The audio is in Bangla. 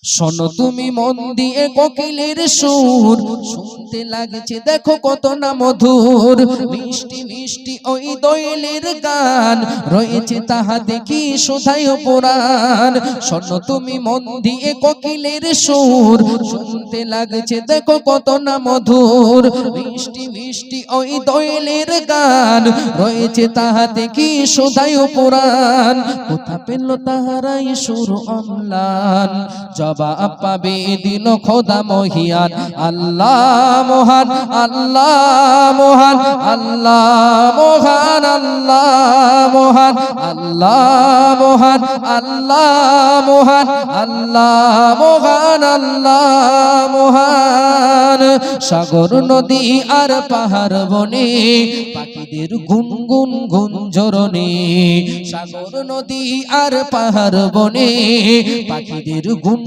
শোনো তুমি মন দিয়ে কোকিলের সুর, শুনতে লাগছে দেখো কত না মধুর। মিষ্টি মিষ্টি ওই দোয়েলের গান, রয়েছে তাহা দেখি শোধায় পুরাণ। শোনো তুমি মন দিয়ে কোকিলের সুর, শুনতে লাগছে দেখো কত না মধুর। মিষ্টি মিষ্টি ওই দোয়েলের গান, রয়েছে তাহা দেখি শোধায় পুরাণ। কোথা পেল তাহারাই সুর অম্লান, জবাব পাবে দিল খোদা মহিয়ান। আল্লাহ মহান, আল্লাহ মহান, আল্লাহ মহান, আল্লাহ মহান, আল্লাহ মহান, আল্লাহ মহান, আল্লাহ মহান, আল্লাহ মহান। সাগর নদী আর পাহাড় বনে, পাখিদের গুনগুন গুঞ্জরণে। সাগর নদী আর পাহাড় বনে, পাখিদের গুন